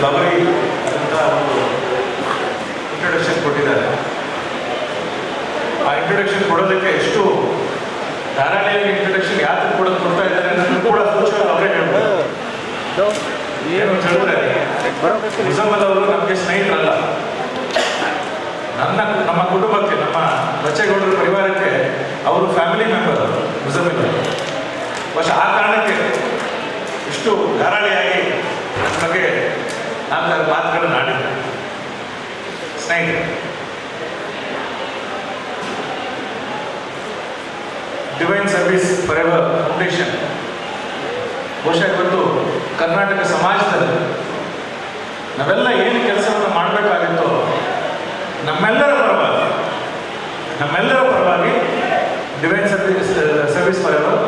ಲವರಿ ಅಂತ ಒಂದು ಇಂಟ್ರೊಡಕ್ಷನ್ ಕೊಟ್ಟಿದ್ದಾರೆ. ಆ ಇಂಟ್ರೊಡಕ್ಷನ್ ಕೊಡೋದಕ್ಕೆ ಎಷ್ಟು ಧಾರಾಳಿಯಾಗಿ ಇಂಟ್ರೊಡಕ್ಷನ್ ಯಾಕೆ ಕೊಡ್ತಾ ಇದ್ದಾರೆ ಅನ್ನೋದು ಕೂಡ ಸೂಚನೆ ಅವರೇ ಹೇಳ್ಬೋದು. ಏನು ಹೇಳಿದ್ರೆ ಮುಜಮ್ಮಲ್ ಅವರು ನಮಗೆ ಸ್ನೇಹಿತರಲ್ಲ, ನಮ್ಮ ಕುಟುಂಬಕ್ಕೆ, ನಮ್ಮ ಬಚ್ಚೇಗೌಡರ ಪರಿವಾರಕ್ಕೆ ಅವರು ಫ್ಯಾಮಿಲಿ ಮೆಂಬರ್ ಮುಜಮ್ಮಿಲ್ ಅವರು. ಆ ಕಾರಣಕ್ಕೆ ಇಷ್ಟು ಧಾರಾಳಿಯಾಗಿ ನನ್ನ ಬಗ್ಗೆ ನಾಲ್ಕಾರು ಮಾತುಗಳನ್ನು ಆಡಿದ್ದಾರೆ. ಸ್ನೇಹಿತರೆ, divine service for ever foundation ಬಹುಶಃ ಇವತ್ತು ಕರ್ನಾಟಕ ಸಮಾಜದಲ್ಲಿ ನಾವೆಲ್ಲ ಏನು ಕೆಲಸವನ್ನು ಮಾಡಬೇಕಾಗಿತ್ತೋ ನಮ್ಮೆಲ್ಲರ ಪರವಾಗಿ ಡಿವೈನ್ ಸರ್ವಿಸ್ ಫಾರ್ ಎವರ್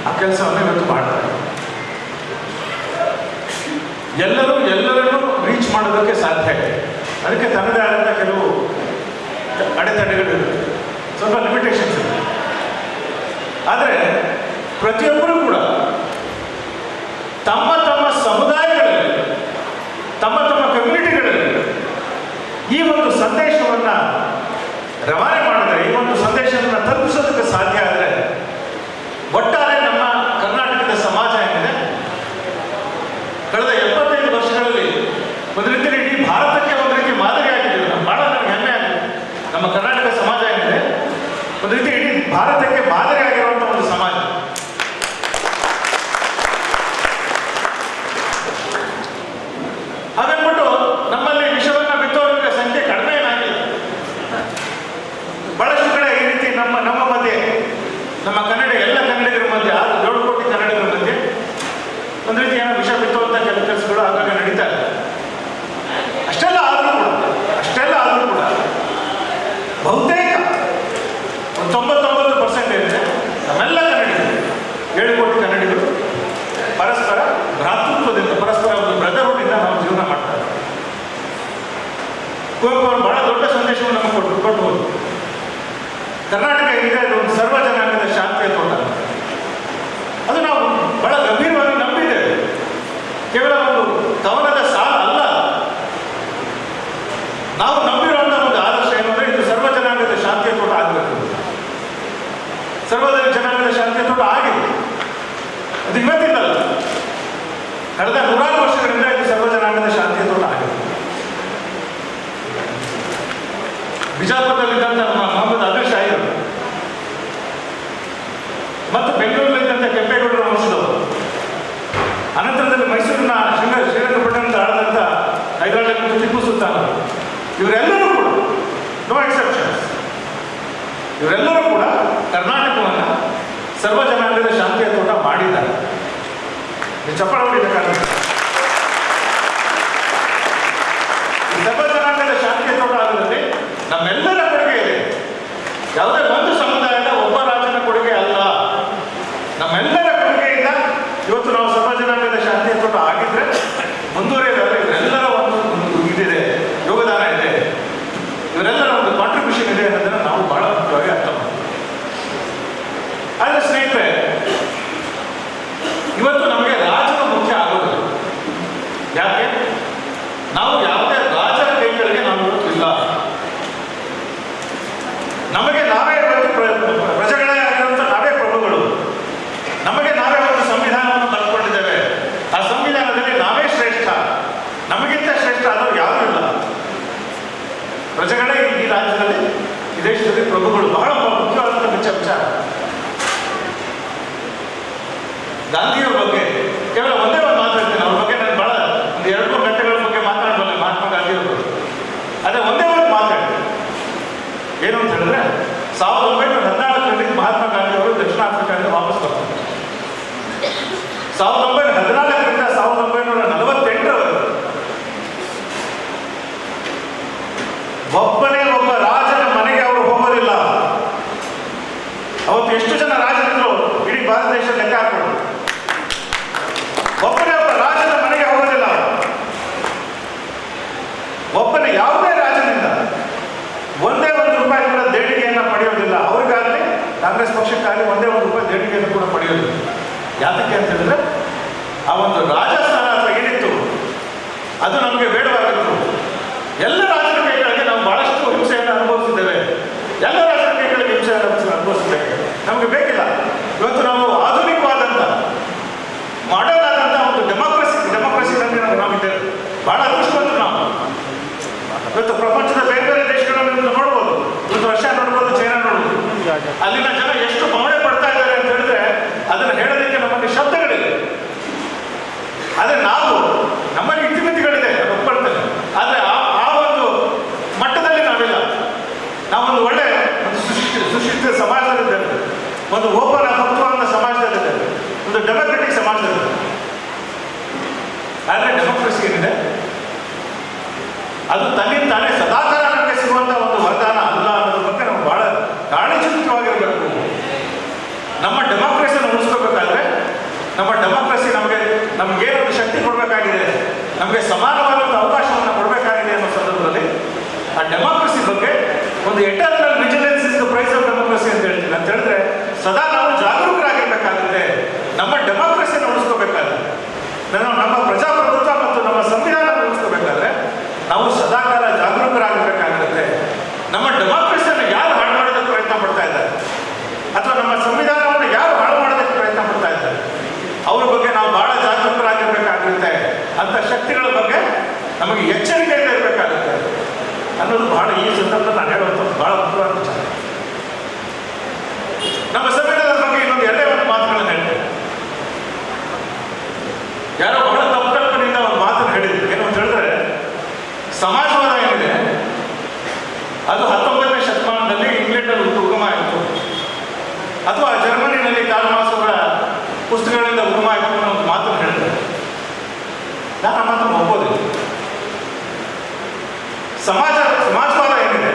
ಆ ಕೆಲಸವನ್ನು ಇವತ್ತು ಮಾಡ್ತಾರೆ. ಎಲ್ಲರನ್ನೂ ರೀಚ್ ಮಾಡೋದಕ್ಕೆ ಸಾಧ್ಯ ಇದೆ. ಅದಕ್ಕೆ ತನ್ನದೇ ಆದಂಥ ಕೆಲವು ಅಡೆತಡೆಗಳಿರುತ್ತೆ, ಸ್ವಲ್ಪ ಲಿಮಿಟೇಷನ್ಸ್ ಇದೆ. ಆದರೆ ಪ್ರತಿಯೊಬ್ಬರೂ ಕೂಡ ತಮ್ಮ ಸಮುದಾಯಗಳಲ್ಲಿ, ತಮ್ಮ ಕಮ್ಯುನಿಟಿಗಳಲ್ಲಿ ಈ ಒಂದು ಸಂದೇಶವನ್ನು ರವಾನೆ ಮಾಡಿದರೆ, ಈ ಒಂದು ಸಂದೇಶವನ್ನು ತಲುಪಿಸೋದಕ್ಕೆ ಸಾಧ್ಯ ಆದರೆ ಒಟ್ಟಾರೆ ನಮ್ಮ ಕರ್ನಾಟಕದ ಸಮಾಜ ಏನಿದೆ ಕಳೆದ 75 ವರ್ಷಗಳಲ್ಲಿ ಒಂದು ರೀತಿಯಲ್ಲಿ ಇಡೀ ಭಾರತಕ್ಕೆ ಒಂದು ರೀತಿ ಮಾದರಿಯಾಗಿದೆ. ಬಹಳ ನನಗೆ ಹೆಮ್ಮೆ ಆಗಿದೆ. ನಮ್ಮ ಕರ್ನಾಟಕ ಸಮಾಜ ಏನಿದೆ ಒಂದು ರೀತಿ ಇಡೀ ಭಾರತಕ್ಕೆ ಮಾದರಿಯಾಗಿರುವಂಥ ಒಂದು ಸಮಾಜ. ಹಾಗನ್ಬಿಟ್ಟು ನಮ್ಮಲ್ಲಿ ವಿಷವನ್ನ ಬಿತ್ತೋರ ಸಂಖ್ಯೆ ಕಡಿಮೆ ಏನಾಗಿಲ್ಲ. ಬಹಳಷ್ಟು ಕಡೆ ಈ ರೀತಿ ನಮ್ಮ ಮಧ್ಯೆ, ನಮ್ಮ ಎಲ್ಲ ಕನ್ನಡಿಗರ ಮಧ್ಯೆ, 7 ಕೋಟಿ ಕನ್ನಡಿಗರ ಮಧ್ಯೆ ಒಂದು ರೀತಿ ಏನೋ ವಿಷ ಬಿತ್ತುವಂಥ ಕೆಲಸಗಳು ಆಗಾಗ ನಡೀತಾ ಇದೆ. ಅಷ್ಟೆಲ್ಲ ಆದರೂ ಕೂಡ ಬಹುತೇಕ 99% ಏನಿದೆ ನಮ್ಮೆಲ್ಲ ಕನ್ನಡಿಗರು, 7 ಕೋಟಿ ಕನ್ನಡಿಗರು ಪರಸ್ಪರ ಭ್ರಾತೃತ್ವದಿಂದ, ಪರಸ್ಪರ ಒಂದು ಬ್ರದರ್ಹುಡ್ನಿಂದ ನಾವು ಜೀವನ ಮಾಡ್ತಾರೆ. ಕುವೆಂಪು ಅವರು ಬಹಳ ದೊಡ್ಡ ಸಂದೇಶವನ್ನು ನಮಗೆ ಕೊಟ್ಟು ಹೋದ್ರು. ಕರ್ನಾಟಕ ಈಗ ಒಂದು ಸರ್ವ ಜನಾಂಗದ ಶಾಂತಿಯ ತೋಟ. ಅದು ನಾವು ಬಹಳ ಗಂಭೀರವಾಗಿ ನಂಬಿದ್ದೇವೆ. ಕೇವಲ ಒಂದು ಕವನದ ಸಾಲ ಅಲ್ಲ, ನಾವು ನಂಬಿರುವಂಥ ಒಂದು ಆದರ್ಶ ಏನು ಅಂದರೆ ಇದು ಸರ್ವ ಜನಾಂಗದ ಶಾಂತಿಯ ತೋಟ ಆಗಬೇಕು. ಸರ್ವ ಜನಾಂಗದ ಶಾಂತಿಯ ತೋಟ ಆಗಿದೆ. ಅದು ಇವತ್ತಿದ್ದಲ್ಲ, ಕಳೆದ 100 ವರ್ಷಗಳಿಂದ ಇದು ಸರ್ವ ಜನಾಂಗದ ಶಾಂತಿಯ ತೋಟ ಆಗಿದೆ. ಬಿಜಾಪುರದಲ್ಲಿದ್ದಂಥ ನಮ್ಮ ಮೊಹಮ್ಮದ್ ಆದಿಲ್ ಶಾಹಿರ್ ಮತ್ತು ಬೆಂಗಳೂರಿನಲ್ಲಿದ್ದಂಥ ಕೆಂಪೇಗೌಡರ ವಂಶದವರು, ಅನಂತರದಲ್ಲಿ ಮೈಸೂರಿನ ಶ್ರೀರಂಗಪಟ್ಟಣದ ಆಳದಂಥ ಹೈದರಾಬಾದ್ ಮತ್ತು ಟಿಪ್ಪು ಸುಲ್ತಾನ್, ಇವರೆಲ್ಲರೂ ಕೂಡ ನೋ ಎಕ್ಸೆಪ್ಷನ್ಸ್, ಇವರೆಲ್ಲರೂ ಕೂಡ ಕರ್ನಾಟಕವನ್ನು ಸರ್ವ ಜನಾಂಗದ ಶಾಂತಿಯ ತೋಟ ಮಾಡಿದ್ದಾರೆ. ಚಪ್ಪಳ ಹೊಡಿಬೇಕಾಗುತ್ತೆ. ಸರ್ವ ಜನಾಂಗದ ಶಾಂತಿಯ ತೋಟ ಆಗೋದ್ರಲ್ಲಿ ನಮ್ಮೆಲ್ಲರ ಕೊಡುಗೆ ಇದೆ. ಯಾವುದೇ ಒಂದು ಸಮುದಾಯದ ಒಬ್ಬ ರಾಜನ ಕೊಡುಗೆ ಅಲ್ಲ, ನಮ್ಮೆಲ್ಲರ ಕೊಡುಗೆಯಿಂದ ಇವತ್ತು ನಾವು ಸರ್ವ ಜನಾಂಗದ ಶಾಂತಿಯ ತೋಟ ಆಗಿದ್ರೆ ಮುಂದುವರಿಯೋದಾದ್ರೆ ಇವರೆಲ್ಲರ ಒಂದು ಇದಿದೆ, ಯೋಗದಾನ ಇದೆ, ಇವರೆಲ್ಲರ ಒಂದು ಕಾಂಟ್ರಿಬ್ಯೂಷನ್ ಇದೆ ಅನ್ನೋದನ್ನು ನಾವು ಬಹಳ ಮುಖ್ಯವಾಗಿ ಅರ್ಥ ಮಾಡ್ತೀವಿ. ಆದರೆ ಸ್ನೇಹಿತರೆ, ಇವತ್ತು ನಮಗೆ ರಾಜನ ಮುಖ್ಯ ಆಗೋದಿಲ್ಲ. ಯಾಕೆ? ನಾವು ಯಾವುದೇ ರಾಜರ ಕೈಗಳಿಗೆ ನಾವು ಇವತ್ತು ಇಲ್ಲ. ನಮಗೆ ನಾವೇ ಇವತ್ತು ಪ್ರಜೆಗಳೇ ಆಗಿರುವಂಥ ನಾವೇ ಪ್ರಭುಗಳು. ನಮಗೆ ನಾವೇ ಒಂದು ಸಂವಿಧಾನವನ್ನು ಬರ್ಕೊಂಡಿದ್ದೇವೆ. ಆ ಸಂವಿಧಾನದಲ್ಲಿ ನಾವೇ ಶ್ರೇಷ್ಠ, ನಮಗಿಂತ ಶ್ರೇಷ್ಠ ಆದವರು ಯಾರೂ ಇಲ್ಲ. ಪ್ರಜೆಗಳೇ ಈ ರಾಜ್ಯದಲ್ಲಿ, ಈ ದೇಶದಲ್ಲಿ ಪ್ರಭುಗಳು. ಬಹಳ ಮುಖ್ಯವಾದಂಥ ವಿಚಾರ. ಗಾಂಧಿಯವರ ಬಗ್ಗೆ ಕೇವಲ ಒಂದೇ ಒಂದು ಮಾತಾಡ್ತೀನಿ. ಅವ್ರ ಬಗ್ಗೆ ನಾನು ಬಹಳ ಒಂದು 2-3 ಗಂಟೆಗಳ ಬಗ್ಗೆ ಮಾತಾಡಬಲ್ಲೆ, ಮಹಾತ್ಮ ಗಾಂಧಿಯವರ ಬಗ್ಗೆ. ಅದೇ ಒಂದೇ ಒಂದು ಮಾತಾಡ್ತೀನಿ. ಏನು ಅಂತ ಹೇಳಿದ್ರೆ, 1914ರಲ್ಲಿ ಮಹಾತ್ಮ ಗಾಂಧಿ ಅವರು ದಕ್ಷಿಣ ಆಫ್ರಿಕಾದಿಂದ ವಾಪಸ್ ಬರ್ತಾರೆ. 1914ರಿಂದ 1948ರವರೆಗೆ ಒಬ್ಬ ರಾಜನ ಮನೆಗೆ ಅವರು ಹೋಗೋದಿಲ್ಲ. ಅವತ್ತು ಎಷ್ಟು ಜನ ರಾಜರಿದ್ರು ಇಡೀ ಭಾರತ ದೇಶ ಲೆಕ್ಕ ಹಾಕೊಂಡು, ಒಬ್ಬ ರಾಜನ ಮನೆಗೆ ಹೋಗೋದಿಲ್ಲ. ಯಾವುದೇ ರಾಜನಿಂದ ಒಂದೇ ₹1 ಕೂಡ ದೇಣಿಗೆಯನ್ನು ಪಡೆಯೋದಿಲ್ಲ. ಅವ್ರಿಗಾಗಲಿ ಕಾಂಗ್ರೆಸ್ ಪಕ್ಷಕ್ಕಾಗಲಿ ಒಂದೇ ₹1 ದೇಣಿಗೆಯನ್ನು ಕೂಡ ಪಡೆಯೋದಿಲ್ಲ. ಯಾತಕ್ಕೆ ಅಂತ ಹೇಳಿದ್ರೆ, ಆ ಒಂದು ರಾಜಸ್ಥಾನ ಅಥವಾ ಏನಿತ್ತು ಅದು ನಮಗೆ ಬೇಡವಾಗಿತ್ತು. ಎಲ್ಲ ರಾಜರ ಕೈಗಳಿಗೆ ನಾವು ಬಹಳಷ್ಟು ಹಿಂಸೆಯನ್ನು ಅನುಭವಿಸಿದ್ದೇವೆ. ಎಲ್ಲ ರಾಜರ ಕೈಗಳಿಗೆ ಹಿಂಸೆಯನ್ನು ಅನುಭವಿಸಿದ್ದೇವೆ. ನಮಗೆ ಬೇಕಿಲ್ಲ. ಇವತ್ತು ನಾವು ಆಧುನಿಕವಾದಂಥ ಮಾಡರ್ನ್ ಆದಂಥ ಒಂದು ಡೆಮೋಕ್ರಸಿನಲ್ಲಿ ನಾವಿದ್ದೇವೆ. ಬಹಳ ಅದೃಷ್ಟವಂತರು ನಾವು. ಇವತ್ತು ಪ್ರಪಂಚದ ಬೇರೆ ಬೇರೆ ದೇಶಗಳನ್ನು ನೋಡ್ಬೋದು. ಇವತ್ತು ರಷ್ಯಾ ನೋಡ್ಬೋದು, ಚೈನಾ ನೋಡ್ಬೋದು. ಅಲ್ಲಿನ ಜನ ಎಷ್ಟು ಬವಣೆ ಪಡ್ತಾ ಇದ್ದಾರೆ ಅಂತ ಹೇಳಿದ್ರೆ ಅದನ್ನು ಹೇಳೋದಕ್ಕೆ ನಮ್ಮಲ್ಲಿ ಶಬ್ದಗಳಿದೆ. ಆದರೆ ನಾವು ನಮ್ಮಲ್ಲಿ ಇತಿಮಿತಿಗಳಿದೆ, ಒಪ್ಕೊಳ್ತೇನೆ. ಆದರೆ ಆ ಒಂದು ಮಟ್ಟದಲ್ಲಿ ನಾವಿಲ್ಲ. ನಾವೊಂದು ಒಳ್ಳೆ ಒಂದು ಸುಶಿಕ್ಷಿತ ಸಮಾಜದಲ್ಲಿದ್ದೇವೆ. ಒಂದು ಓಪನ್ ಭಕ್ತವಾದ ಸಮಾಜದಲ್ಲಿದ್ದೇವೆ. ಒಂದು ಡೆಮೋಕ್ರೆಟಿಕ್ ಸಮಾಜದಲ್ಲಿದೆ. ಆದರೆ ಡೆಮೋಕ್ರಸಿ ಏನಿದೆ ಅದು ತನ್ನಿಂದ ತಾನೇ ಸದಾಕಾಲ ನಮಗೆ ಸಿಗುವಂಥ ಒಂದು ವರದಾನ ಅಲ್ಲ ಅನ್ನೋದ್ರ ಬಗ್ಗೆ ನಾವು ಬಹಳ ಕಾಳಜಿಯುತವಾಗಿರಬೇಕು. ನಮ್ಮ ಡೆಮೋಕ್ರಸಿಯನ್ನು ಉಳಿಸ್ಕೋಬೇಕಾದ್ರೆ ನಮ್ಮ ಡೆಮೋಕ್ರಸಿ ನಮಗೇನೊಂದು ಶಕ್ತಿ ಕೊಡಬೇಕಾಗಿದೆ, ನಮಗೆ ಸಮಾನವಾದಂಥ ಅವಕಾಶವನ್ನು ಕೊಡಬೇಕಾಗಿದೆ ಅನ್ನೋ ಸಂದರ್ಭದಲ್ಲಿ ಆ ಡೆಮೋಕ್ರಸಿ ಬಗ್ಗೆ ಒಂದು eternal vigilance is the price of democracy ಅಂತ ಹೇಳ್ತೀನಿ. ಅಂತ ಹೇಳಿದ್ರೆ ಸದಾ ನಾವು ಜಾಗರೂಕರಾಗಿರ್ಬೇಕಾಗುತ್ತೆ. ನಮ್ಮ ಡೆಮೋಕ್ರಸಿಯನ್ನು ಉಳಿಸ್ಕೋಬೇಕಾದ್ರೆ, ನಮ್ಮ ಪ್ರಜಾಪ್ರಭುತ್ವ ಮತ್ತು ನಮ್ಮ ಸಂವಿಧಾನ ಉಳಿಸ್ಕೋಬೇಕಾದ್ರೆ ನಾವು ಸದಾಕಾಲ ಜಾಗರೂಕರಾಗಬೇಕಾಗುತ್ತೆ. ನಮ್ಮ ಡೆಮೋಕ್ರಸಿಯನ್ನು ಯಾರು ಹಾಳು ಮಾಡೋದಕ್ಕೆ ಪ್ರಯತ್ನ ಪಡ್ತಾ ಇದ್ದಾರೆ ಅಥವಾ ನಮ್ಮ ಸಂವಿಧಾನವನ್ನು ಯಾರು ಹಾಳು ಮಾಡೋದಕ್ಕೆ ಪ್ರಯತ್ನ ಪಡ್ತಾ ಇದ್ದಾರೆ ಅವ್ರ ಬಗ್ಗೆ ನಾವು ಬಹಳ ಜಾಗರೂಕರಾಗಿರ್ಬೇಕಾಗುತ್ತೆ. ಅಂಥ ಶಕ್ತಿಗಳ ಬಗ್ಗೆ ನಮಗೆ ಎಚ್ಚರಿಕೆಯಿಂದ ಇರಬೇಕಾಗುತ್ತೆ ಅನ್ನೋದು ಬಹಳ ಈ ಸಂದರ್ಭದಲ್ಲಿ ನಾನು ಹೇಳುವಂಥ ಬಹಳ ಮುಖ್ಯವಾದ ವಿಚಾರ. ನಮ್ಮ ಸಂವಿಧಾನದ ಬಗ್ಗೆ ಇನ್ನೊಂದು ಎರಡೇ ಒಂದು ಮಾತುಗಳನ್ನು ಹೇಳ್ತೇವೆ. ಯಾರೋ ಬಹಳ ತಪ್ಪು ಕಲ್ಪನೆಯಿಂದ ಒಂದು ಮಾತನ್ನು ಹೇಳಿದ್ರು. ಏನು ಅಂತ ಹೇಳಿದ್ರೆ, ಸಮಾಜವಾದ ಏನಿದೆ ಅದು 19ನೇ ಶತಮಾನದಲ್ಲಿ ಇಂಗ್ಲೆಂಡ್ನಲ್ಲಿ ಉಗಮ ಆಯಿತು ಅಥವಾ ಜರ್ಮನಿನಲ್ಲಿ ಕಾರ್ಲ್ ಮಾರ್ಕ್ಸ್ ಅವರ ಪುಸ್ತಕಗಳಿಂದ ಉಗಮ ಆಯಿತು ಅನ್ನೋ ಒಂದು ಮಾತನ್ನು ಹೇಳಿದ್ರೆ ನಾನು ಆ ಮಾತನ್ನು ಒಪ್ಪೋದಿಲ್ಲ. ಸಮಾಜವಾದ ಏನಿದೆ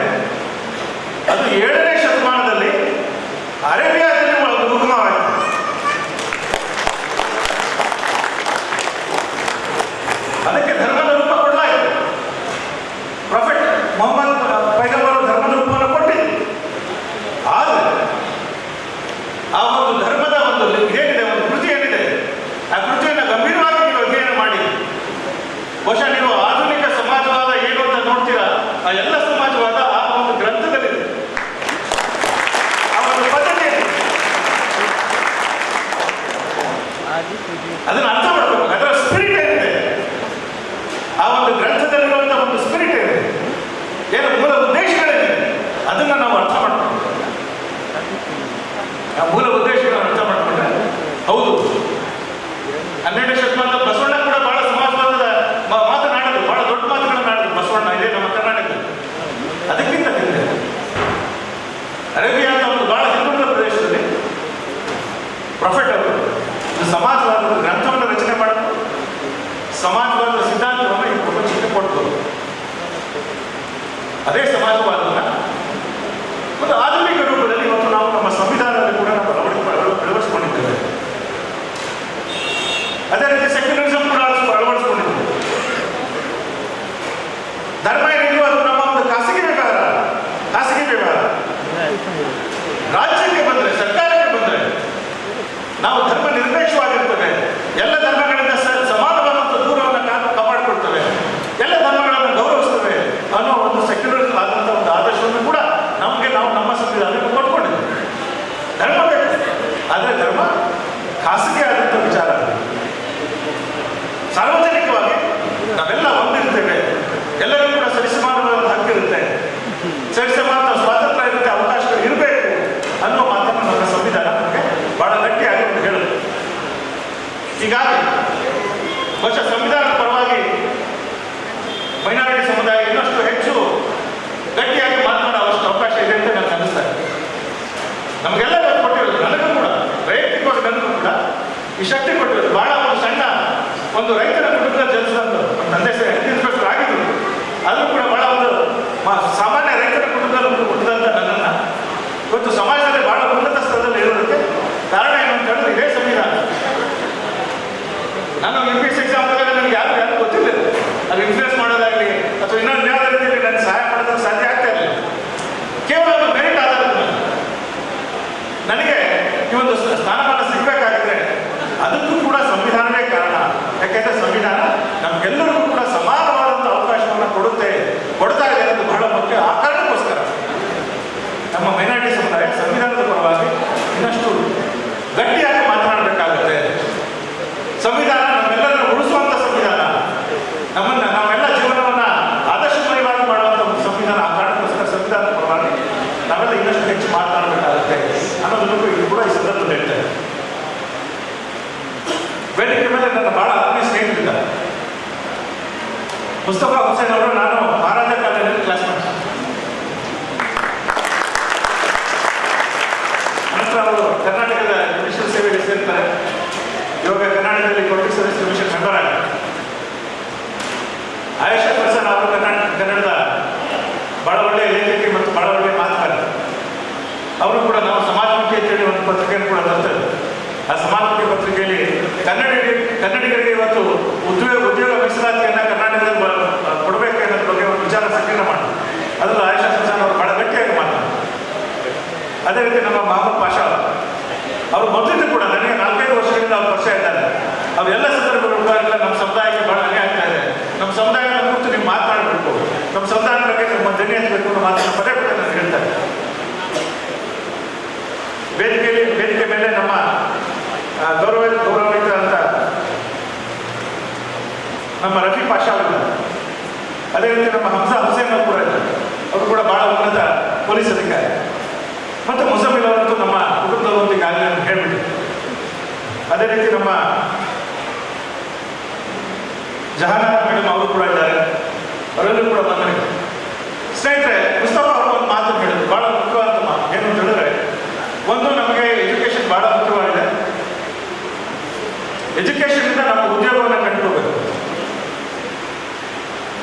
ಅದು 7ನೇ ಶತಮಾನದಲ್ಲಿ ಅರೇಬಿಯಾದಲ್ಲಿ ಉಗಮವಾಯಿತು. ಅದಕ್ಕೆ ಧರ್ಮದ ರೂಪ ಕೊಡಲಾಯಿತು. ಪ್ರೊಫೆಟ್ ಮೊಹಮ್ಮದ್ ಪೈಗಂಬರ್ ಧರ್ಮದ ರೂಪವನ್ನು ಕೊಟ್ಟಿದ್ದು. ಆದರೆ ಆ ಒಂದು ಧರ್ಮದ ಒಂದು ಏನಿದೆ, ಒಂದು ಕೃತಿ ಏನಿದೆ, ಆ ಕೃತಿಯನ್ನು ಗಂಭೀರವಾಗಿ ನೀವು ಅಧ್ಯಯನ ಮಾಡಿ ಬಹುಶಃ ನೀವು ಆಧುನಿಕ ಸಮಾಜವಾದ ಏನು ಅಂತ ನೋಡ್ತೀರಾ, ಆ ಎಲ್ಲ ಸಮಾಜವಾದ ಆ ಒಂದು ಗ್ರಂಥದಲ್ಲಿದೆ. ಆ ಒಂದು ಪದ್ಧತಿ ಅದನ್ನು ಅರ್ಥ ಮಾಡಬೇಕು. ಅದರ ಸ್ಪಿರಿಟ್ ಏನಿದೆ, ಆ ಒಂದು ಗ್ರಂಥದಲ್ಲಿರುವಂತಹ ಒಂದು ಸ್ಪಿರಿಟ್ ಏನಿದೆ, ಏನು ಮೂಲ ಉದ್ದೇಶಗಳೇನಿದೆ, ಅದನ್ನು ನಾವು ಅರ್ಥ ಮಾಡ್ಬೇಕು. ಆ ಮೂಲ ಉದ್ದೇಶಗಳನ್ನು ಅರ್ಥ ಮಾಡ್ಕೊಂಡ್ರೆ ಹೌದು 12ನೇ ಶತಮಾನದ ಬಸವಣ್ಣ ಕೂಡ ಬಹಳ ಸಮಾಜವಾದದ ಮಾತನಾಡಿದ್ರು, ಬಹಳ ದೊಡ್ಡ ಮಾತುಗಳನ್ನು ಆಡಿದ್ರು ಬಸವಣ್ಣ. ಇದೆ ನಮ್ಮ ಕರ್ನಾಟಕದಲ್ಲಿ. ಅದಕ್ಕಿಂತ ಹಿಂದೆ ಅರೇಬಿಯಾ ಅಂತ ಒಂದು ಬಹಳ ಹಿಂದುಳಿದ ಪ್ರದೇಶದಲ್ಲಿ ಪ್ರೊಫೆಟ್ ಅವರು ಸಮಾಜವಾದದ ಗ್ರಂಥವನ್ನು ರಚನೆ ಮಾಡಿದ್ರು. ಸಮಾಜವಾದದ ಸಿದ್ಧಾಂತವನ್ನು ಈ ಪ್ರಪಂಚಕ್ಕೆ ಕೊಟ್ಟರು. ಅದೇ ಸಮಾಜವಾದವನ್ನು ಒಂದು ಆಧುನಿಕ ರೂಪದಲ್ಲಿ ಇವತ್ತು ನಾವು ನಮ್ಮ ಸಂವಿಧಾನದಲ್ಲಿ ಕೂಡ ನಾವು ಅಳವಡಿಸಿಕೊಂಡಿದ್ದೇವೆ. ಅದೇ ರೀತಿ ಸೆಕ್ಯುಲರಿಸಂ ಕೂಡ ಅಳವಡಿಸಿಕೊಂಡಿದ್ದೇವೆ. ಧರ್ಮ ಏನಿದ್ರು ಅದು ನಮ್ಮ ಒಂದು ಖಾಸಗಿ ವ್ಯವಹಾರ. ರಾಜ್ಯಕ್ಕೆ ಬಂದರೆ, ಸರ್ಕಾರಕ್ಕೆ ಬಂದರೆ ನಾವು ಧರ್ಮ ನಿರಪೇಕ್ಷವಾಗಿರ್ತೇವೆ. ಎಲ್ಲ ಧರ್ಮಗಳಿಂದ ಸಮಾನವಾದಂಥ ದೂರವನ್ನು ಕಾಪಾಡಿಕೊಳ್ತೇವೆ. ಎಲ್ಲ ಧರ್ಮಗಳನ್ನು ಗೌರವಿಸ್ತೇವೆ ಅನ್ನೋ ಒಂದು ಸೆಕ್ಯುಲರ್ ಆದಂಥ ಒಂದು ಆದರ್ಶವನ್ನು ಕೂಡ ನಾವು ನಮ್ಮ ಸಂವಿಧಾನಕ್ಕೆ ಕೊಟ್ಕೊಂಡಿದ್ದೇವೆ. ಧರ್ಮ ಬೇಕು, ಆದರೆ ಧರ್ಮ ಖಾಸಗಿ ಆದಂಥ ವಿಚಾರ. ಸಾರ್ವಜನಿಕವಾಗಿ ನಾವೆಲ್ಲ ಒಂದಿರ್ತೇವೆ. ಎಲ್ಲರೂ ಕೂಡ ಸರಿಸಮಾನವಾದ ಹಕ್ಕಿರುತ್ತೆ, ಸರಿಸಮಾನ ಸ್ವಾತಂತ್ರ್ಯ ಇರುತ್ತೆ, ಅವಕಾಶಗಳು ಇರಬೇಕು ಅನ್ನೋ ಮಾತನ್ನು ನಮ್ಮ ಸಂವಿಧಾನ ನಮಗೆ ಬಹಳ ಗಟ್ಟಿಯಾಗಿ ಹೇಳುತ್ತೆ. ಹೀಗಾಗಿ ಬಹುಶಃ ಸಂವಿಧಾನದ ಪರವಾಗಿ ಮೈನಾರಿಟಿ ಸಮುದಾಯ ಇನ್ನಷ್ಟು ಹೆಚ್ಚು ಗಟ್ಟಿಯಾಗಿ ಮಾತನಾಡೋ ಅವಷ್ಟು ಅವಕಾಶ ಇದೆ ಅಂತ ನನಗೆ ಅನಿಸ್ತಾ ಇದೆ. ನಮಗೆಲ್ಲ ಕೊಟ್ಟಿರೋದು, ನನಗೂ ಕೂಡ ವೈಯಕ್ತಿಕವಾಗಿ ನನಗೂ ಕೂಡ ಈ ಶಕ್ತಿ ಕೊಟ್ಟಿರೋದು. ಬಹಳ ಒಂದು ಸಣ್ಣ ಒಂದು ರೈತರ ಕುಟುಂಬದಲ್ಲಿ ಜನಿಸಿದಂಥ ತಂದೆ ಹೆಲ್ತ್ ಇನ್ಸ್ಪೆಕ್ಟರ್ ಆಗಿದ್ರು. ಅದು ಕೂಡ ಬಹಳ ಒಂದು ಸಾಮಾನ್ಯ ರೈತರ ಕುಟುಂಬದಲ್ಲಿ ಹುಟ್ಟಿದಂಥ ನನ್ನನ್ನು ಇವತ್ತು ಸಮಾಜದಲ್ಲಿ ಬಹಳ ಉನ್ನತ ಸ್ಥಳದಲ್ಲಿ ಇರೋದಕ್ಕೆ ಕಾರಣ ಏನು ಅಂತ ಹೇಳಿದ್ರೆ ಇದೇ ಸಂವಿಧಾನ. ನಾನು UPSC ಎಕ್ಸಾಮ್ ಬಂದಾಗ ನನಗೆ ಯಾರು ಗೊತ್ತಿಲ್ಲ. ಅದು ಇನ್ಫ್ಲೂಯೆನ್ಸ್ ಮಾಡೋದಾಗಲಿ ಅಥವಾ ಇನ್ನೊಂದು ಯಾವುದೇ ರೀತಿಯಲ್ಲಿ ನನಗೆ ಸಹಾಯ ಮಾಡೋದಕ್ಕೆ ಸಾಧ್ಯ ಆಗ್ತಾ ಇರಲಿಲ್ಲ. ಕೇವಲ ಒಂದು ಮೆರಿಟ್ ಆಧಾರದ ನನಗೆ ಈ ಒಂದು ಸ್ಥಾನಮಾನ ಸಿಗಬೇಕಾಗಿದ್ರೆ ಅದಕ್ಕೂ ಕೂಡ ಸಂವಿಧಾನವೇ ಕಾರಣ. ಯಾಕೆಂದರೆ ಸಂವಿಧಾನ ನಮಗೆಲ್ಲರಿಗೂ ಕೂಡ ಸಮಾನ ಬಹಳ ಆತ್ಮೀಯ ಸ್ನೇಹಿತರಿದ್ದಾರೆ. ಮುಸ್ತಫಾ ಹುಸೇನ್ ಅವರು ನಾನು ಮಹಾರಾಜ ಕಾಲೇಜಲ್ಲಿ ಕ್ಲಾಸ್ಮೇಟ್. ನಂತರ ಅವರು ಕರ್ನಾಟಕದ ಜುಡಿಷಿಯಲ್ ಸೇವೆಗೆ ಸೇರ್ತಾರೆ. ಇವಾಗ ಕರ್ನಾಟಕದಲ್ಲಿ ಪೊಲಿಟಿಕ್ಸ್ ಸರ್ವಿಸ್ ಕಮಿಷನ್ ಮೆಂಬರ್ ಆಗಿದ್ದಾರೆ. ಆಯುಷಾ ಪ್ರಸಾದ್ ಅವರು ಕನ್ನಡದ ಬಹಳ ಒಳ್ಳೆಯ ಲೇಖಕಿ ಮತ್ತು ಬಹಳ ಒಳ್ಳೆಯ ಮಾತುಗಾರ. ಅವರು ಕೂಡ ನಾವು ಸಮಾಜಮುಖಿ ಅಂತೇಳಿ ಒಂದು ಪತ್ರಿಕೆಯನ್ನು ಕೂಡ ತರ್ತೇವೆ. ಆ ಸಮಾಜಮುಖಿ ಪತ್ರಿಕೆಯಲ್ಲಿ ಕನ್ನಡಿಗರಿಗೆ ಇವತ್ತು ಉದ್ಯೋಗ ಮೀಸಲಾತಿಯನ್ನು ಕರ್ನಾಟಕದಲ್ಲಿ ಕೊಡಬೇಕು ಅನ್ನೋದ್ರ ಬಗ್ಗೆ ಒಂದು ವಿಚಾರ ಸಂಕಿರಣ ಮಾಡಿ ಅದರಲ್ಲೂ ಆಯುಷಾ ಪ್ರಸಾದ್ ಅವರು ಬಹಳ ಗಟ್ಟಿಯಾಗಿ ಮಾತಾಡ್ತಾರೆ. ಅದೇ ರೀತಿ ನಮ್ಮ ಮಹಮ್ಮದ್ ಪಾಷಾ ಅವರು ಮೊದಲಿಂದ ಕೂಡ ನನಗೆ 4-5 ವರ್ಷಗಳಿಂದ ಅವ್ರು ಪರಿಚಯ ಇದ್ದಾರೆ. ಅವೆಲ್ಲ ಸಂದರ್ಭಗಳು ನಮ್ಮ ಸಮುದಾಯಕ್ಕೆ ಬಹಳ ಅನ್ಯಾಯ ಆಗ್ತಾ ಇದೆ, ನಮ್ಮ ಸಮುದಾಯದ ಕುರಿತು ನೀವು ಮಾತನಾಡಬೇಕು, ನಮ್ಮ ಸಮುದಾಯದ ಬಗ್ಗೆ ನಿಮ್ಮ ಧ್ವನಿ ಹಚ್ಚಬೇಕು ಅನ್ನೋ ಮಾತನ್ನು ಪದೇ ಪದೇ ನಾನು ಹೇಳ್ತಾರೆ. ವೇದಿಕೆ ಮೇಲೆ ನಮ್ಮ ಗೌರವಿತ ಅಂತ ನಮ್ಮ ರಫಿ ಪಾಷಾ ಅವರಿದ್ದಾರೆ. ಅದೇ ರೀತಿ ನಮ್ಮ ಹಂಸಾ ಹುಸೇನ್ ಅವರು ಕೂಡ ಇದ್ದಾರೆ. ಅವರು ಕೂಡ ಬಹಳ ಉನ್ನತ ಪೊಲೀಸ್ ಅಧಿಕಾರಿ. ಮತ್ತು ಮುಸಮಿಲ್ ಅವರಂತೂ ನಮ್ಮ ಕುಟುಂಬದವರೊಂದಿಗೆ ಈಗಾಗಲೇ ನಾನು ಹೇಳ್ಬಿಟ್ಟಿದ್ದೆ. ಅದೇ ರೀತಿ ನಮ್ಮ ಜಹಾನಾತ್ ಮೇಡಮ್ ಅವರು ಕೂಡ ಇದ್ದಾರೆ. ಅವರೆಲ್ಲರೂ ಕೂಡ ಬಂದರೆ ಸ್ನೇಹಿತರೆ, ಮುಸ್ತಫಾ ಅವರು ಒಂದು ಮಾತು ಹೇಳಿದ್ರು, ಬಹಳ ಮುಖ್ಯವಾದ ಮಾತು. ಏನು ಅಂತ ಹೇಳಿದ್ರೆ, ಒಂದು ನಮಗೆ ಎಜುಕೇಶನ್ ಬಹಳ ಮುಖ್ಯವಾಗಿದೆ. ಎಜುಕೇಶನ್ನಿಂದ ನಮ್ಮ ಉದ್ಯೋಗವನ್ನು ಕಂಡುಕೋಬೇಕು.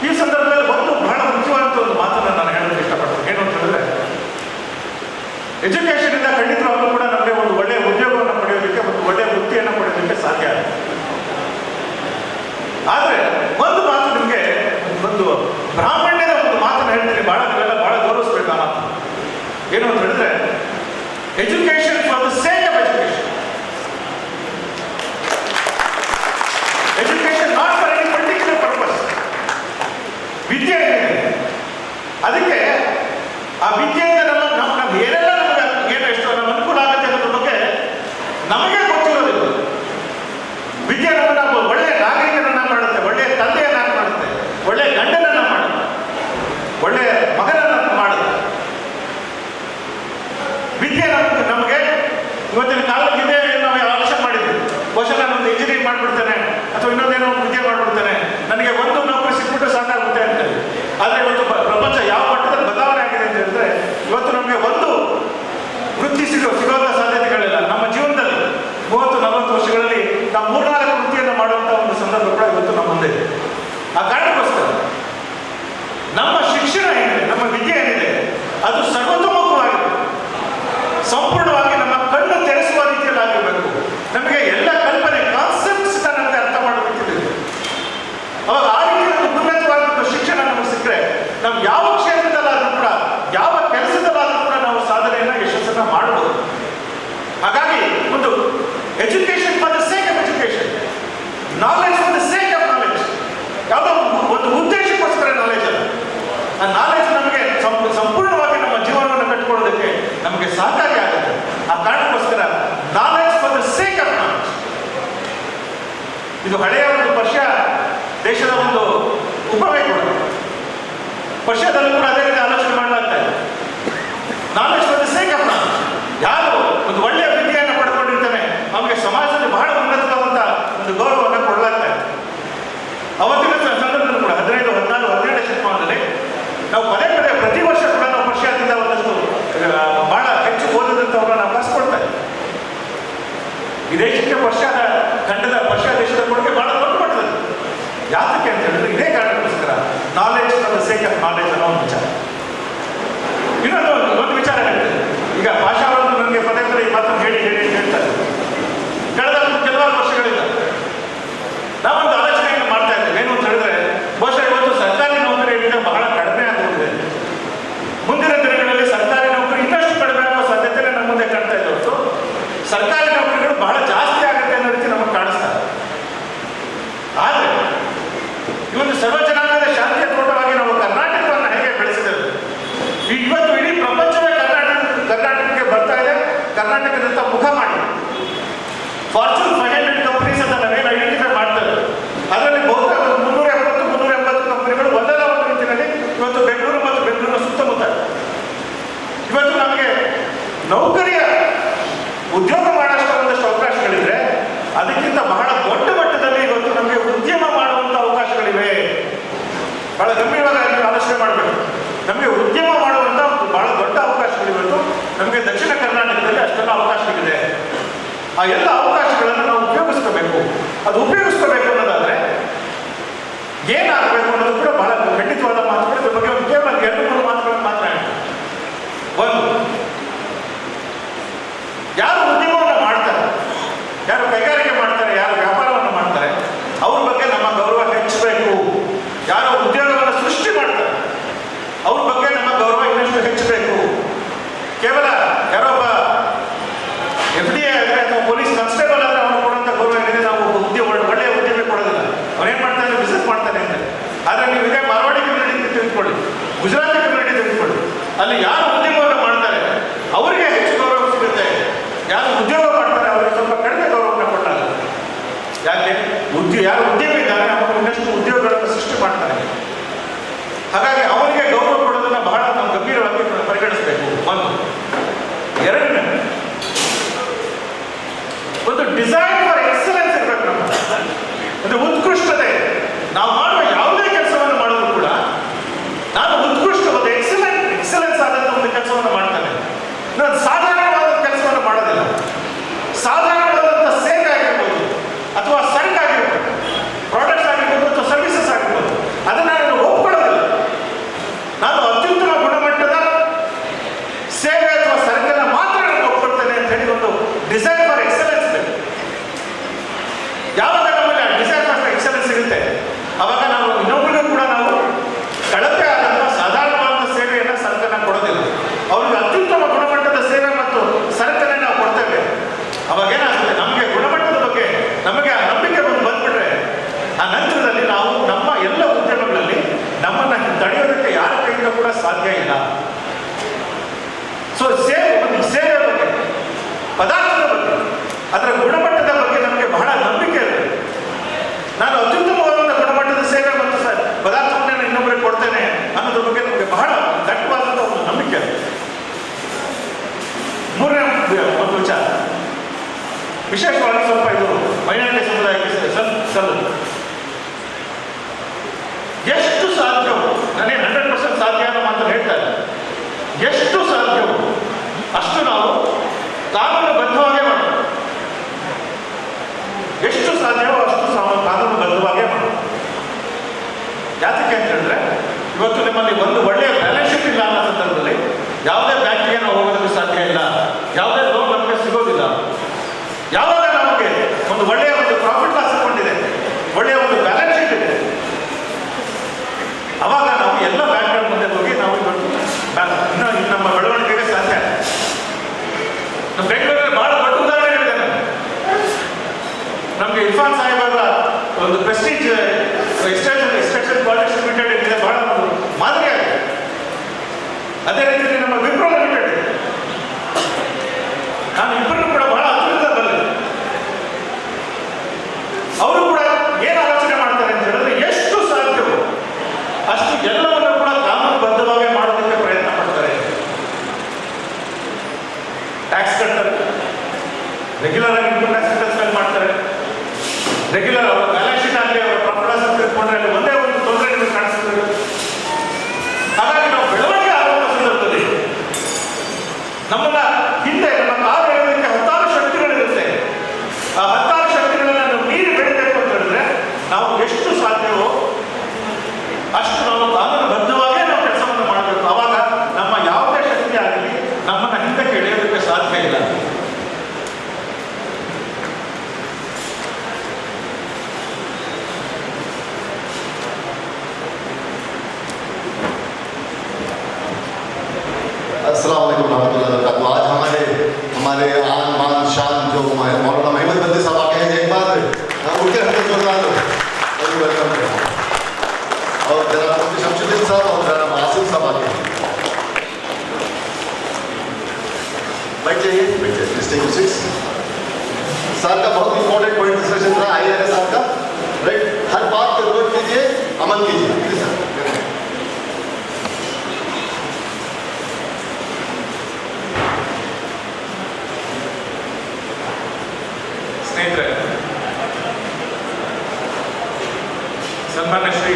ಈ ಸಂದರ್ಭದಲ್ಲಿ ಒಂದು ಬಹಳ ಮುಖ್ಯವಾದ ಒಂದು ಮಾತನ್ನು ನಾನು ಹೇಳೋದಕ್ಕೆ ಇಷ್ಟಪಡ್ತೀನಿ. ಏನು ಅಂತ ಹೇಳಿದ್ರೆ, ಎಜುಕೇಶನ್ನಿಂದ ಖಂಡಿತವಾಗಲೂ ಕೂಡ ನಮಗೆ ಒಂದು ಒಳ್ಳೆಯ ಉದ್ಯೋಗವನ್ನು ಪಡೆಯೋದಕ್ಕೆ ಒಂದು ಒಳ್ಳೆಯ ವೃತ್ತಿಯನ್ನು ಪಡೆಯೋದಕ್ಕೆ ಸಾಧ್ಯ ಆಗುತ್ತೆ. ಆದರೆ ಒಂದು ಮಾತು ನಿಮಗೆ ಒಂದು ಬ್ರಾಹ್ಮಣ್ಯದ ಒಂದು ಮಾತನ್ನು ಹೇಳ್ತೀನಿ, ನೀವೆಲ್ಲ ಬಹಳ ಗೌರವಿಸಬೇಕು ಆ ಮಾತು. ಏನು ಅಂತ ಹೇಳಿದ್ರೆ, education for the sake of education, education not for any particular purpose. ವಿದ್ಯೆ ಏನಿದೆ ಅದಕ್ಕೆ ಆ ವಿದ್ಯೆಯಿಂದ ನಮ್ಮ ಏನೆಲ್ಲ ನಮಗೆ ಏನು ಎಷ್ಟು ನಮ್ಮ ಅನುಕೂಲ ಆಗುತ್ತೆ ಅನ್ನೋದ್ರ ಬಗ್ಗೆ ನಮಗೆ ಗೊತ್ತಿರೋದಿಲ್ಲ. ವಿದ್ಯೆ ನಮ್ಮನ್ನು ಒಳ್ಳೆಯ ನಾಗರಿಕರನ್ನ ಮಾಡುತ್ತೆ, ಒಳ್ಳೆಯ ತಂದೆಯನ್ನಾಗಿ ಮಾಡುತ್ತೆ, ಒಳ್ಳೆಯ ಗಂಡನನ್ನ ಮಾಡುತ್ತೆ, ಒಳ್ಳೆಯ ಮಗನನ್ನ ಮಾಡುತ್ತೆ. ವಿದ್ಯೆ ನಮಗೆ ಇವತ್ತಿನ ಕಾಲಕ್ಕಿದೆ ನಾವು ಆಲೋಚನೆ ಮಾಡಿದ್ವಿ, ಬಹುಶಃ ನಾನೊಂದು ಇಂಜಿನಿಯರಿಂಗ್ ಮಾಡಿಬಿಡ್ತೇನೆ ಅಥವಾ ಇನ್ನೊಂದೇನೋ ಒಂದು ವಿದ್ಯೆ ಮಾಡಿಬಿಡ್ತೇನೆ, ನನಗೆ ಒಂದು ನೌಕರಿ ಸಿಕ್ಬಿಟ್ಟು ಸಾಕಾಗುತ್ತೆ ಅಂತ. ಆದರೆ ಇವತ್ತು ಪ್ರಪಂಚ ಯಾವ ಮಟ್ಟದಲ್ಲಿ ಬದಲಾವಣೆ ಆಗಿದೆ ಅಂತ ಹೇಳಿದ್ರೆ, ಇವತ್ತು ನಮಗೆ ಒಂದು ವೃತ್ತಿ ಸಿಗುವಂಥ ಸಾಧ್ಯತೆಗಳಿಲ್ಲ. ನಮ್ಮ ಜೀವನದಲ್ಲಿ 30-40 ವರ್ಷಗಳಲ್ಲಿ ನಾವು 3-4 ವೃತ್ತಿಯನ್ನು ಮಾಡುವಂಥ ಒಂದು ಸಂದರ್ಭ ಕೂಡ ಇವತ್ತು ನಮ್ಮ ಮುಂದೆ ಇದೆ. ಆ ಕಾರಣಕ್ಕೋಸ್ಕರ ನಮ್ಮ ಶಿಕ್ಷಣ ಏನಿದೆ, ನಮ್ಮ ವಿದ್ಯೆ ಏನಿದೆ, ಅದು ಸರ್ವತೋಮುಖವಾಗಿದೆ, ಸಂಪೂರ್ಣವಾಗಿ ನಮ್ಮ ಕಣ್ಣು ತೆರೆಸುವ ರೀತಿಯಲ್ಲಿ ಆಗಿರಬೇಕು. ನಮಗೆ ಎಲ್ಲ ಕಲ್ಪನೆ ಕಾನ್ಸೆಪ್ಟ್ಸ್ ನಮಗೆ ಅರ್ಥ ಮಾಡಬೇಕಿದೆ. ಅವಾಗ ಆ ರೀತಿ ಒಂದು ಉನ್ನತವಾದ ಶಿಕ್ಷಣ ನಮಗೆ ಸಿಕ್ಕರೆ ನಾವು ಯಾವ ಕ್ಷೇತ್ರದಲ್ಲಾದರೂ ಕೂಡ, ಯಾವ ಕೆಲಸದಲ್ಲಾದರೂ ಕೂಡ ನಾವು ಸಾಧನೆಯನ್ನು ಯಶಸ್ಸನ್ನು ಮಾಡಬಹುದು. ಹಾಗಾಗಿ ಒಂದು education for the sake of education, knowledge for the sake of knowledge, ಯಾವುದೋ ಒಂದು ಉದ್ದೇಶಕ್ಕೋಸ್ಕರ ನಾಲೆಜ್ ಅಲ್ಲ. ಆ ನಾಲೆಜ್ ನಮಗೆ ಸಂಪೂರ್ಣವಾಗಿ ನಮ್ಮ ಜೀವನವನ್ನು ಕಟ್ಟಿಕೊಳ್ಳೋದಕ್ಕೆ ನಮಗೆ ಸಹಕಾರಿ ಆಗುತ್ತೆ. ಆ ಕಾರಣಕ್ಕೋಸ್ಕರ knowledge for the sake of knowledge. ಇದು ಹಳೆಯ ಒಂದು ಪರ್ಷಿಯಾ ದೇಶದ ಒಂದು ಉಪಮೆ ಕೂಡ. ಪರ್ಷಿಯಾದಲ್ಲೂ ಕೂಡ ಅದೇ ರೀತಿ ಆಲೋಚನೆ ಮಾಡಲಾಗ್ತಾ ಇದೆ. Knowledge for the sake of knowledge. ಯಾರು ಒಂದು ಒಳ್ಳೆಯ ವಿದ್ಯೆಯನ್ನು ಪಡ್ಕೊಂಡಿರ್ತಾನೆ ಅವನಿಗೆ ಸಮಾಜದಲ್ಲಿ ಬಹಳ ಉನ್ನತವಾದಂಥ ಒಂದು ಗೌರವವನ್ನು ಕೊಡಲಾಗ್ತಾ ಇದೆ. ಅವತ್ತಿನ ಸಂದರ್ಭದಲ್ಲೂ ಕೂಡ 15, 14, 17ನೇ ಶತಮಾನದಲ್ಲಿ ನಾವು ಪದೇ ಪದೇ ಪ್ರತಿ ವರ್ಷ ಕೂಡ ನಾವು ಪರ್ಷಿಯಾದಿಂದ ಒಂದಷ್ಟು ಬಹಳ ಹೆಚ್ಚು ಓದಿದಂಥವ್ರನ್ನ ನಾವು ಕರೆಸ್ಕೊಳ್ತಾ ಇದ್ದೀವಿ. ಈ ದೇಶಕ್ಕೆ ಪರ್ಷಿಯಾ ದೇಶದ ಕೊಡುಗೆ ಬಹಳ ದೊಡ್ಡ ಮಟ್ಟದಲ್ಲಿ. ಯಾತಕ್ಕೆ ಅಂತ ಹೇಳಿದ್ರೆ ಇದೇ ಕಾರಣಕ್ಕೋಸ್ಕರ knowledge for the sake of knowledge ಅನ್ನೋ ಒಂದು ವಿಚಾರ. ಇನ್ನೊಂದು ಒಂದು ವಿಚಾರ ಹೇಳ್ತೇನೆ. ಈಗ ಭಾಷಾ ಅವರನ್ನು ನನಗೆ ಪದೇ ಪದೇ ಈ ಮಾತನ್ನು ಹೇಳಿ ಹೇಳ್ತಾರೆ. ಕಳೆದ ಕೆಲವಾರು ವರ್ಷಗಳಿಂದ ನಾವೊಂದು ಆಲೋಚನೆಯನ್ನು ಮಾಡ್ತಾ ಇದ್ದೇವೆ. ಏನು ಅಂತ ಹೇಳಿದ್ರೆ, ಬಹುಶಃ ಇವತ್ತು ಸರ್ಕಾರಿ ನೌಕರಿಯಿಂದ ಬಹಳ ಕಡಿಮೆ ಆಗುತ್ತಿದೆ. ಮುಂದಿನ ದಿನಗಳಲ್ಲಿ ಸರ್ಕಾರಿ ನೌಕರಿ ಇನ್ನಷ್ಟು ಕಡಿಮೆ ಆಗುವ ಸಾಧ್ಯತೆ ನಮ್ಮ ಮುಂದೆ ಕಾಣ್ತಾ ಇದೆ ಹೊರತು ಸರ್ಕಾರಿ ನೌಕರಿಗಳು ಬಹಳ ಜಾಸ್ತಿ ಆಗುತ್ತೆ ಅನ್ನೋ ರೀತಿ ನಮಗೆ ಕಾಣಿಸ್ತಾರೆ. ಯಾರೋ ಉದ್ಯೋಗವನ್ನು ಸೃಷ್ಟಿ ಮಾಡ್ತಾರೆ ಅವ್ರ ಬಗ್ಗೆ ನಮ್ಮ ಗೌರವ ಇನ್ನಷ್ಟು ಹೆಚ್ಚಬೇಕು. ಕೇವಲ ಯಾರೊಬ್ಬ FDA ಆದರೆ ಅಥವಾ ಪೊಲೀಸ್ ಕಾನ್ಸ್ಟೇಬಲ್ ಆದರೆ ಅವನು ಕೊಡುವಂಥ ಗೌರವ ಏನಿದೆ, ನಾವು ಒಳ್ಳೆಯ ಉದ್ಯೋಗ ಕೊಡೋದಿಲ್ಲ. ಅವನೇನು ಮಾಡ್ತಾನೆ, ಬಿಸ್ನೆಸ್ ಮಾಡ್ತಾನೆ ಅಂತ. ಆದರೆ ನೀವು ಇದೇ ಮಾರ್ವಾಡಿ ಕಮ್ಯುನಿಟಿ ತೆಗೆದುಕೊಳ್ಳಿ, ಗುಜರಾತಿ ಕಮ್ಯುನಿಟಿ ತೆಗೆದುಕೊಳ್ಳಿ, ಅಲ್ಲಿ ಯಾರು ಉದ್ಯೋಗವನ್ನು ಮಾಡ್ತಾರೆ ಅವರಿಗೆ ಹೆಚ್ಚು ಗೌರವ ಸಿಗುತ್ತೆ. ಯಾರು ಉದ್ಯೋಗ ಮಾಡ್ತಾರೆ ಅವರಿಗೆ ಸ್ವಲ್ಪ ಕಡಿಮೆ ಗೌರವವನ್ನು ಕೊಟ್ಟಾಗ. ಯಾಕೆ? ಯಾರು ಉದ್ಯೋಗ ಇದ್ದಾರೆ ಅವರು ಇನ್ನಷ್ಟು ಉದ್ಯೋಗಗಳನ್ನು ಸೃಷ್ಟಿ ಮಾಡ್ತಾರೆ. ಹಾಗಾಗಿ ಅವರಿಗೆ ಗೌರವ ಕೊಡೋದನ್ನ ಬಹಳ ನಾವು ಗಂಭೀರವಾಗಿ ಪರಿಗಣಿಸಬೇಕು. ಒಂದು. ಎರಡನೇ, ಒಂದು ಡಿಸೈನ್ ಫಾರ್ ಎಕ್ಸಲೆನ್ಸ್ ಇರಬೇಕು. ನಮ್ಮ ಒಂದು ಉತ್ಕೃಷ್ಟತೆ. ನಾವು ಮಾಡುವ ಯಾವುದೇ ಕೆಲಸವನ್ನು ಮಾಡೋದು ಕೂಡ ನಾನು ಉತ್ಕೃಷ್ಟವಾದ ಎಕ್ಸಲೆನ್ಸ್ ಆದಂಥ ಒಂದು ಕೆಲಸವನ್ನು ಮಾಡ್ತಾನೆ. ನಾನು ಸಾಧಾರಣವಾದ ಕೆಲಸವನ್ನು ಮಾಡೋದಿಲ್ಲ. ಸಾಧಾರಣವಾದಂಥ ಸೇವೆ ಆಗಿರ್ಬೋದು ಅಥವಾ ಸರಕು ಆಗಿರ್ಬೋದು, ಪ್ರಾಡಕ್ಟ್ಸ್ ಆಗಿರ್ಬೋದು ಅಥವಾ ಸರ್ವಿಸಸ್ ಆಗಿರ್ಬೋದು, ಅದನ್ನು ನಾನು ಒಪ್ಕೊಳ್ಳೋದಿಲ್ಲ. ನಾನು ಅತ್ಯುತ್ತಮ ಗುಣಮಟ್ಟದ ಸೇವೆ ಅಥವಾ ಸರಕನ್ನು ಮಾತ್ರ ನಾನು ಒಪ್ಕೊಳ್ತೇನೆ ಅಂತ ಹೇಳಿ ಒಂದು ಡಿಸೈನ್ ಫಾರ್ ಎಕ್ಸಲೆನ್ಸ್ ಬೇಕು. ಯಾವಾಗ ನಮ್ಮಲ್ಲಿ ಆ ಡಿಸೈನ್ ಫಾರ್ ಎಕ್ಸಲೆನ್ಸ್ ಸಿಗುತ್ತೆ ಅವಾಗ ನಾವು ಇನ್ನೊಬ್ಬರಿಗೂ ಕೂಡ ನಾವು ಕಳಪೆ ಆದಂಥ ಸಾಧಾರಣವಾದ ಸೇವೆಯನ್ನು ಸರಕನ್ನು ಕೊಡೋದಿಲ್ಲ. ಅವ್ರಿಗೆ ಅತ್ಯುತ್ತಮ ಗುಣಮಟ್ಟದ ಸೇವೆ ಮತ್ತು ಸರಕನ್ನೇ ನಾವು ಕೊಡ್ತೇವೆ. ಅವಾಗ ಏನಾಗುತ್ತೆ, ನಮಗೆ ಗುಣಮಟ್ಟದ ಬಗ್ಗೆ ನಮಗೆ ಆ ನಂಬಿಕೆ ಬಂದ್ಬಿಟ್ರೆ ಆ ನಂತರದಲ್ಲಿ ನಾವು ನಮ್ಮ ಎಲ್ಲ ಉದ್ಯಮಗಳಲ್ಲಿ ನಮ್ಮನ್ನು ತಡೆಯೋದಕ್ಕೆ ಯಾರ ಕೈಯಿಂದ ಕೂಡ ಸಾಧ್ಯ ಇಲ್ಲ. ಸೊ ಸೇವೆ ಬಗ್ಗೆ, ಪದಾರ್ಥದ ಬಗ್ಗೆ, ಅದರ ಗುಣಮಟ್ಟದ ಬಗ್ಗೆ ನಮಗೆ ಬಹಳ ನಂಬಿಕೆ ಇರುತ್ತೆ. ನಾನು ಅತ್ಯುತ್ತಮವಾದಂಥ ಗುಣಮಟ್ಟದ ಸೇವೆ ಮತ್ತು ಪದಾರ್ಥವನ್ನೇ ನಾನು ಇನ್ನೊಬ್ಬರಿಗೆ ಕೊಡ್ತೇನೆ ಅನ್ನೋದ್ರ ಬಗ್ಗೆ ನಮಗೆ ಬಹಳ ದಟ್ಟವಾದಂಥ ಒಂದು ನಂಬಿಕೆ ಇದೆ. ಮೂರನೇ ಒಂದು ವಿಚಾರ, ವಿಶೇಷವಾಗಿ ಸ್ವಲ್ಪ ಇದು ಮೈನಾರಿಟಿ ಸಮುದಾಯಕ್ಕೆ ಸಲ್ಲದು. ಎಷ್ಟು ಸಾಧ್ಯವೋ, ನಾನೇನು 100% ಸಾಧ್ಯ ಅನ್ನೋ ಮಾತ್ರ ಹೇಳ್ತಾ ಇಲ್ಲ, ಎಷ್ಟು ಸಾಧ್ಯವೋ ಅಷ್ಟು ನಾವು ಕಾನೂನುಬದ್ಧವಾಗೇ ಮಾಡಬೇಕು. ಎಷ್ಟು ಸಾಧ್ಯವೋ ಅಷ್ಟು ಕಾನೂನುಬದ್ಧವಾಗೇ ಮಾಡಬೇಕು. ಯಾತಕ್ಕೆ ಅಂತ ಹೇಳಿದ್ರೆ, ಇವತ್ತು ನಿಮ್ಮಲ್ಲಿ ಒಂದು ಒಳ್ಳೆಯ ಬ್ಯಾಲೆನ್ಸ್ ಶೀಟ್ ಇಲ್ಲ ಅನ್ನೋ ಸಂದರ್ಭದಲ್ಲಿ ಯಾವುದೇ ಬ್ಯಾಂಕಿಗೆ ನಾವು ಹೋಗೋದಕ್ಕೆ ಸಾಧ್ಯ ಇಲ್ಲ, ಯಾವುದೇ ಲೋನ್ ನಮಗೆ ಸಿಗೋದಿಲ್ಲ. ಯಾವಾಗ ನಮಗೆ ಒಂದು ಒಳ್ಳೆಯ ಒಂದು ಪ್ರಾಫಿಟ್ ಲಾಸ್ ಅಕೌಂಟ್ ಇದೆ, ಒಳ್ಳೆಯ ಒಂದು ಬ್ಯಾಲೆನ್ಸ್ ಶೀಟ್ ಇದೆ, ಅವಾಗ ನಾವು ಎಲ್ಲ ಬ್ಯಾಂಕ್ಗಳ ಮುಂದೆ ಹೋಗಿ ನಾವು ಇವತ್ತು ನಮ್ಮ ಬೆಳವಣಿಗೆಗೆ ಸಾಧ್ಯ. ನಮ್ಮ ಬೆಂಗಳೂರಲ್ಲಿ ಬಹಳ ದೊಡ್ಡ ಉದಾಹರಣೆಗಳಿದೆ. ನಮಗೆ ಇರ್ಫಾನ್ ಸಾಹೇಬರ ಒಂದು ಪ್ರೆಸ್ಟೀಜ್ ಎಕ್ಸ್ಟ್ರಾಕ್ಷನ್ ಪ್ರಾಡಕ್ಟ್ಸ್ ಲಿಮಿಟೆಡ್ ಇದೆ, ಬಹಳ ಒಂದು ಮಾದರಿಯಾಗಿದೆ. ಅದೇ ರೀತಿಯಲ್ಲಿ ನಮ್ಮ ವಿಪ್ರೋ ಲಿಮಿಟೆಡ್ ಇದೆ. ನಾನು ಇಬ್ಬರು ಕೂಡ ಬಹಳ ಹತ್ತಿರದ ಬಲ್ಲೆ. ಅವರು ಕೂಡ ಏನು ಆಲೋಚನೆ ಮಾಡ್ತಾರೆ ಅಂತ ಹೇಳಿದ್ರೆ, ಎಷ್ಟು ಸಾಧ್ಯವೋ ಅಷ್ಟು ಎಲ್ಲವನ್ನು ಕೂಡ ಕಾನೂನುಬದ್ಧವಾಗಿ ಮಾಡೋದಕ್ಕೆ ಪ್ರಯತ್ನ ಪಡ್ತಾರೆ. ಟ್ಯಾಕ್ಸ್ ಕಟ್ತಾರೆ, ರೆಗ್ಯುಲರ್ ಆಗಿ ಇನ್ಕಮ್ ಟ್ಯಾಕ್ಸ್ ರಿಟರ್ನ್ಸ್ ಮಾಡ್ತಾರೆ, ರೆಗ್ಯುಲರ್ ಅವರ ಬ್ಯಾಲೆನ್ಸ್ ಶೀಟ್ ಆಗಲಿ ಅವರ ಪ್ರಾಫಿಟ್ ಲಾಸ್ ತಿಳ್ಕೊಂಡ್ರೆ ಅಲ್ಲಿ ಒಂದೇ ಒಂದು ತೊಂದರೆ ನಿಮಗೆ ಕಾಣಿಸ್ತದೆ. ಹಾಗಾಗಿ ನಾವು ಬೆಳವಣಿಗೆ ಆಗುವ ಸಂದರ್ಭದಲ್ಲಿ ನಮ್ಮನ್ನ ಹಿಂದೆ ನಮ್ಮ ಕಾಲು ಎಳೆಯೋದಕ್ಕೆ 10 ಶಕ್ತಿಗಳಿರುತ್ತೆ. ಆ 10 ಶಕ್ತಿಗಳನ್ನು ನಾವು ಮೀರಿ ಬೆಳಿಬೇಕು ಅಂತ ಹೇಳಿದ್ರೆ ನಾವು ಎಷ್ಟು ಸಾಧ್ಯವೋ ಅಷ್ಟು ನಾವು ಕಾನೂನುಬದ್ಧವಾಗೇ ನಾವು ಕೆಲಸವನ್ನು ಮಾಡಬೇಕು. ಆವಾಗ ನಮ್ಮ ಯಾವುದೇ ಶಕ್ತಿ ಆಗಲಿ ನಮ್ಮನ್ನ ಹಿಂದಕ್ಕೆ ಎಳೆಯೋದಕ್ಕೆ ಸಾಧ್ಯ ಇಲ್ಲ. अस्सलाम वालेकुम रहमतुल्लाहि व बरकातहू। आज हमारे आन बान शान जो मौलाना महमूद बंदी साहब आके हैं, एक बार उठ के रखते जोरदार वेलकम करें। और जनाब मुफ्ती शमशुद्दीन साहब और जनाब आसिफ साहब आके हैं। बैठ जाइए, बैठ जाइए, please take your seats. Sir का बहुत इंपॉर्टेंट पॉइंट डिस्कशन रहा IRA साहब का, राइट। हर बात पे गौर कीजिए, अमल कीजिए, प्लीज सर। ಸ್ನೇಹಿತರೆ, ಸನ್ಮಾನ್ಯ ಶ್ರೀ